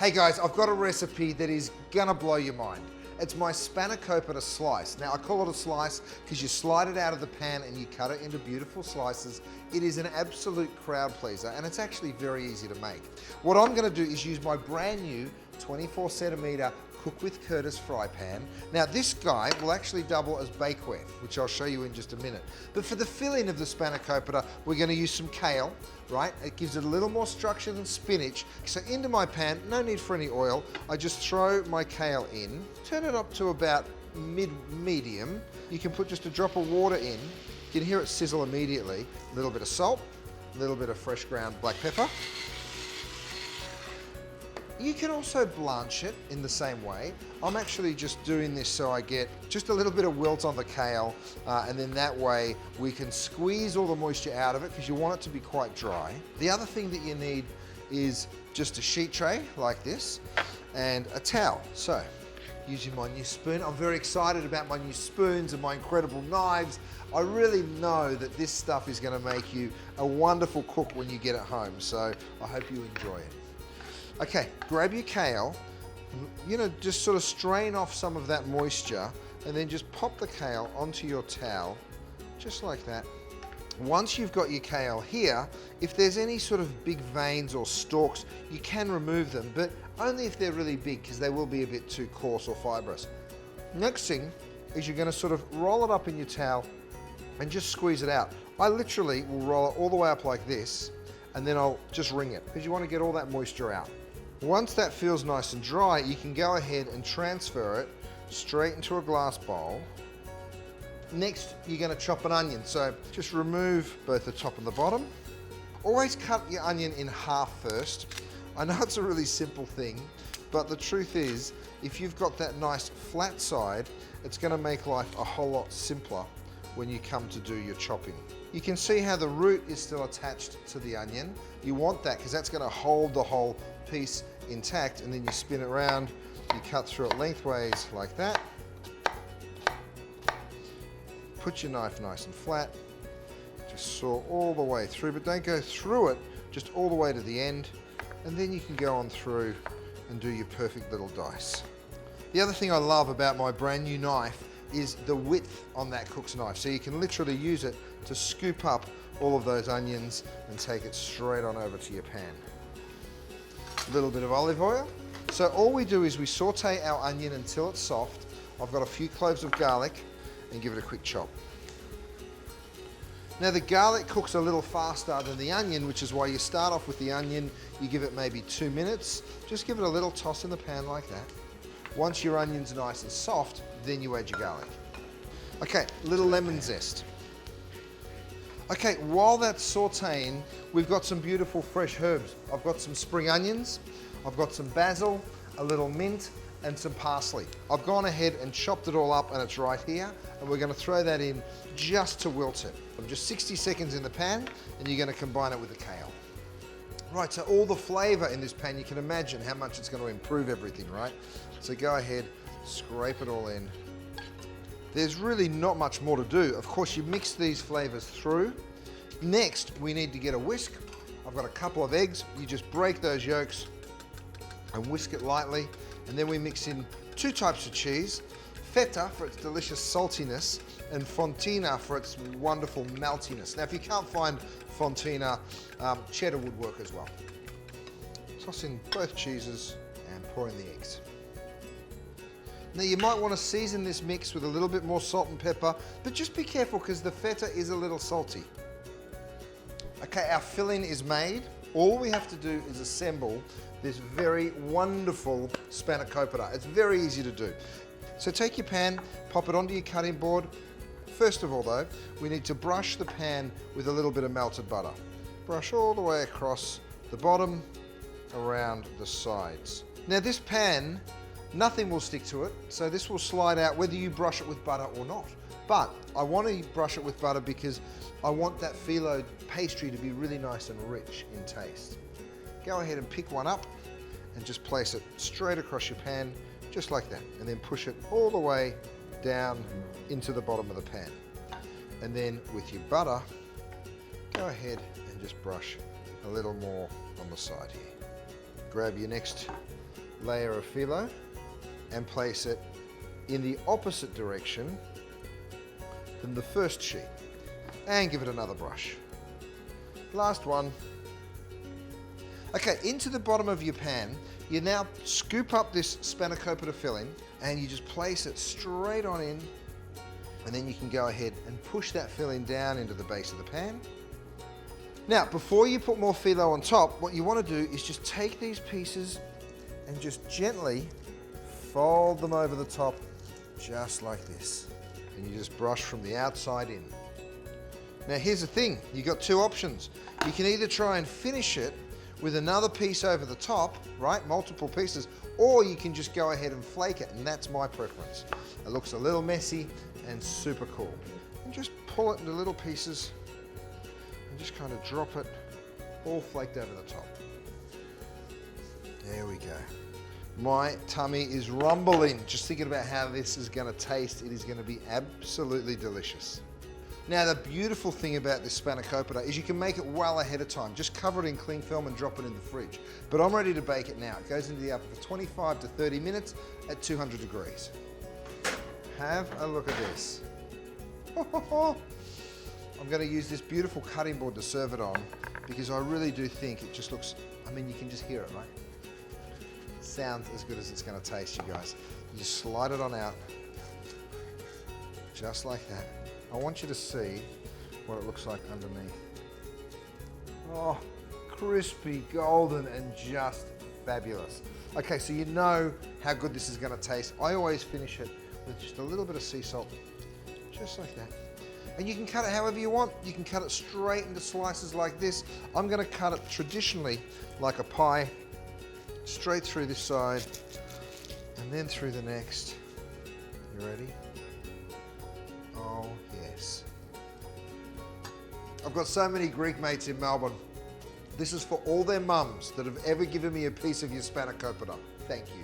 Hey guys, I've got a recipe that is gonna blow your mind. It's my Spanakopita Slice. Now I call it a slice because you slide it out of the pan and you cut it into beautiful slices. It is an absolute crowd pleaser and it's actually very easy to make. What I'm gonna do is use my brand new 24 centimeter Cook with Curtis fry pan. Now this guy will actually double as bakeware, which I'll show you in just a minute. But for the filling of the Spanakopita, we're gonna use some kale, right? It gives it a little more structure than spinach. So into my pan, no need for any oil. I just throw my kale in, turn it up to about medium. You can put just a drop of water in. You can hear it sizzle immediately. A little bit of salt, a little bit of fresh ground black pepper. You can also blanch it in the same way. I'm actually just doing this so I get just a little bit of wilt on the kale, and then that way we can squeeze all the moisture out of it because you want it to be quite dry. The other thing that you need is just a sheet tray like this and a towel. So, using my new spoon, I'm very excited about my new spoons and my incredible knives. I really know that this stuff is going to make you a wonderful cook when you get it home, so I hope you enjoy it. Okay, grab your kale, just sort of strain off some of that moisture and then just pop the kale onto your towel, just like that. Once you've got your kale here, if there's any sort of big veins or stalks, you can remove them, but only if they're really big because they will be a bit too coarse or fibrous. Next thing is you're going to sort of roll it up in your towel and just squeeze it out. I literally will roll it all the way up like this and then I'll just wring it because you want to get all that moisture out. Once that feels nice and dry, you can go ahead and transfer it straight into a glass bowl. Next, you're going to chop an onion. So just remove both the top and the bottom. Always cut your onion in half first. I know it's a really simple thing, but the truth is, if you've got that nice flat side, it's going to make life a whole lot simpler when you come to do your chopping. You can see how the root is still attached to the onion. You want that because that's going to hold the whole piece intact, and then you spin it around, you cut through it lengthways like that. Put your knife nice and flat, just saw all the way through, but don't go through it, just all the way to the end, and then you can go on through and do your perfect little dice. The other thing I love about my brand new knife is the width on that cook's knife. So you can literally use it to scoop up all of those onions and take it straight on over to your pan. A little bit of olive oil. So all we do is we saute our onion until it's soft. I've got a few cloves of garlic and give it a quick chop. Now the garlic cooks a little faster than the onion, which is why you start off with the onion, you give it maybe 2 minutes, just give it a little toss in the pan like that. Once your onion's nice and soft, then you add your garlic. Okay, a little lemon zest. Okay, while that's sauteing, we've got some beautiful fresh herbs. I've got some spring onions, I've got some basil, a little mint, and some parsley. I've gone ahead and chopped it all up and it's right here, and we're gonna throw that in just to wilt it. I'm just 60 seconds in the pan, and you're gonna combine it with the kale. Right, so all the flavor in this pan, you can imagine how much it's gonna improve everything, right? So go ahead, scrape it all in. There's really not much more to do. Of course, you mix these flavors through. Next, we need to get a whisk. I've got a couple of eggs. You just break those yolks and whisk it lightly. And then we mix in 2 types of cheese. Fetta for its delicious saltiness and fontina for its wonderful maltiness. Now, if you can't find fontina, cheddar would work as well. Toss in both cheeses and pour in the eggs. Now you might want to season this mix with a little bit more salt and pepper, but just be careful because the feta is a little salty. Okay, our filling is made. All we have to do is assemble this very wonderful Spanakopita. It's very easy to do. So take your pan, pop it onto your cutting board. First of all though, we need to brush the pan with a little bit of melted butter. Brush all the way across the bottom, around the sides. Now this pan, nothing will stick to it, so this will slide out whether you brush it with butter or not. But I want to brush it with butter because I want that filo pastry to be really nice and rich in taste. Go ahead and pick one up and just place it straight across your pan, just like that, and then push it all the way down into the bottom of the pan. And then with your butter, go ahead and just brush a little more on the side here. Grab your next layer of filo and place it in the opposite direction than the first sheet. And give it another brush. Last one. Okay, into the bottom of your pan, you now scoop up this Spanakopita filling and you just place it straight on in, and then you can go ahead and push that filling down into the base of the pan. Now, before you put more filo on top, what you want to do is just take these pieces and just gently fold them over the top, just like this. And you just brush from the outside in. Now here's the thing, you've got two options. You can either try and finish it with another piece over the top, right, multiple pieces, or you can just go ahead and flake it, and that's my preference. It looks a little messy and super cool. And just pull it into little pieces and just kind of drop it all flaked over the top. There we go. My tummy is rumbling just thinking about how this is going to taste. It is going to be absolutely delicious. Now the beautiful thing about this Spanakopita is you can make it well ahead of time. Just cover it in cling film and drop it in the fridge. But I'm ready to bake it now. It goes into the oven for 25 to 30 minutes at 200 degrees. Have a look at this. I'm going to use this beautiful cutting board to serve it on because I really do think it just looks, I mean, you can just hear it, right? Sounds as good as it's going to taste, you guys. You just slide it on out, just like that. I want you to see what it looks like underneath. Oh, crispy, golden, and just fabulous. Okay, so you know how good this is going to taste. I always finish it with just a little bit of sea salt, just like that. And you can cut it however you want. You can cut it straight into slices like this. I'm going to cut it traditionally like a pie, straight through this side and then through the next. You ready? Oh yes. I've got so many Greek mates in Melbourne. This is for all their mums that have ever given me a piece of your Spanakopita. Thank you.